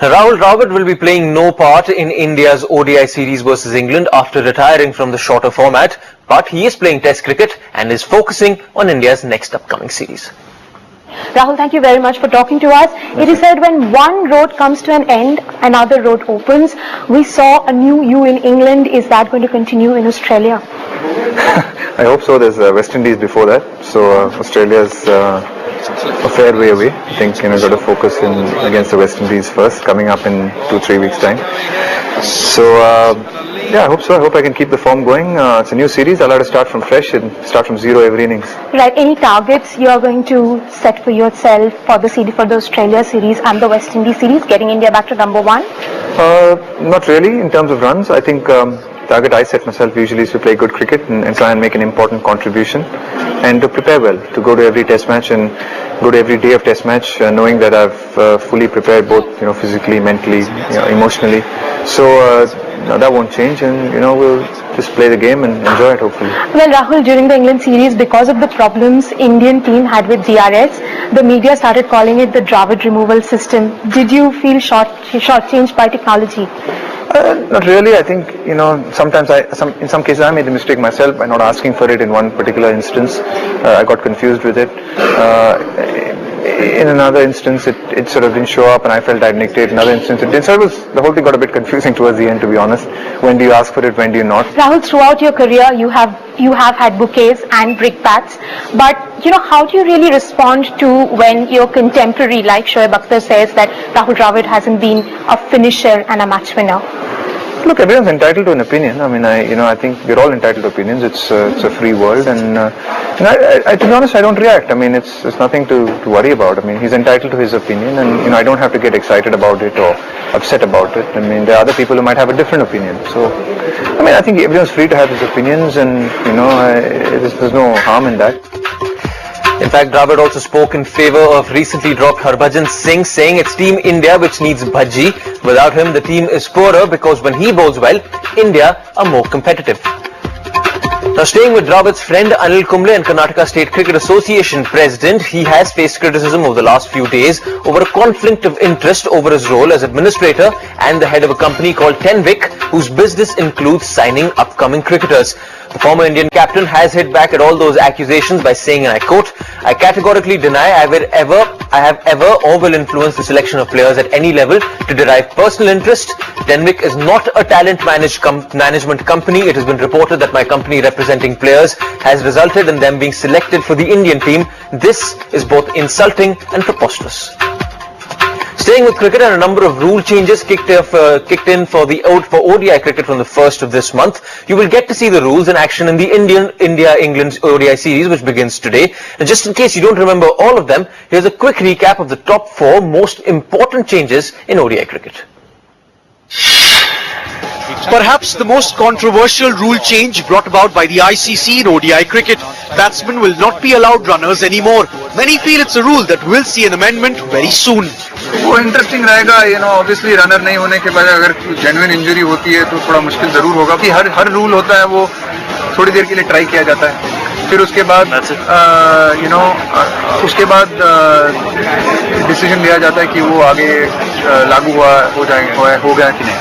Rahul Dravid will be playing no part in India's ODI series versus England after retiring from the shorter format, but he is playing Test cricket and is focusing on India's next upcoming series. Rahul, thank you very much for talking to us. It is said when one road comes to an end, another road opens. We saw a new you in England. Is that going to continue in Australia? I hope so. There's West Indies before that, so Australia's a fair way away. I think got to focus in against the West Indies first, coming up in 2-3 weeks' time. So yeah, I hope so. I hope I can keep the form going. It's a new series. I'll have to start from fresh and start from zero every innings. Right. Any targets you are going to set for yourself for the series, for the Australia series and the West Indies series, getting India back to number one? Not really in terms of runs. I think target I set myself usually is to play good cricket and try and make an important contribution and to prepare well, to go to every test match and go to every day of test match knowing that I've fully prepared both physically, mentally, emotionally. So that won't change, and we'll just play the game and enjoy it hopefully. Well, Rahul, during the England series, because of the problems Indian team had with DRS, the media started calling it the Dravid removal system. Did you feel shortchanged by technology? Not really. I think sometimes in some cases I made the mistake myself by not asking for it in one particular instance. I got confused with it. In another instance, it sort of didn't show up, and I felt I'd nicked it. In another instance, it did. So the whole thing got a bit confusing towards the end, to be honest. When do you ask for it? When do you not? Rahul, throughout your career, you have had bouquets and brickbats, but how do you really respond to when your contemporary like Shoaib Akhtar says that Rahul Dravid hasn't been a finisher and a match winner? Look, everyone's entitled to an opinion. I mean, I think we're all entitled to opinions. It's a free world, and to be honest, I don't react. I mean, it's nothing to worry about. I mean, he's entitled to his opinion, and I don't have to get excited about it or upset about it. I mean, there are other people who might have a different opinion. So, I mean, I think everyone's free to have his opinions, and there's no harm in that. In fact, Dravid also spoke in favour of recently dropped Harbhajan Singh, saying it's Team India which needs Bhaji. Without him, the team is poorer because when he bowls well, India are more competitive. Now, staying with Dravid's friend Anil Kumble and Karnataka State Cricket Association president, he has faced criticism over the last few days over a conflict of interest over his role as administrator and the head of a company called Tenvic, whose business includes signing upcoming cricketers. The former Indian captain has hit back at all those accusations by saying, and I quote, "I categorically deny I have ever or will influence the selection of players at any level to derive personal interest. Tenvic is not a talent management company. It has been reported that my company representing players has resulted in them being selected for the Indian team. This is both insulting and preposterous." Staying with cricket, and a number of rule changes kicked in for ODI cricket from the 1st of this month. You will get to see the rules in action in the India-England ODI series, which begins today. And just in case you don't remember all of them, here's a quick recap of the top 4 most important changes in ODI cricket. Perhaps the most controversial rule change brought about by the ICC in ODI cricket. Batsmen will not be allowed runners anymore. Many feel it's a rule that will see an amendment very soon. वो interesting रहेगा, obviously runner नहीं होने के बाद अगर genuine injury होती है तो थोड़ा मुश्किल जरूर होगा कि हर रूल होता है वो थोड़ी देर के लिए ट्राई किया जाता है, फिर उसके बाद डिसीजन लिया जाता है कि वो आगे लागू हो गया कि नहीं.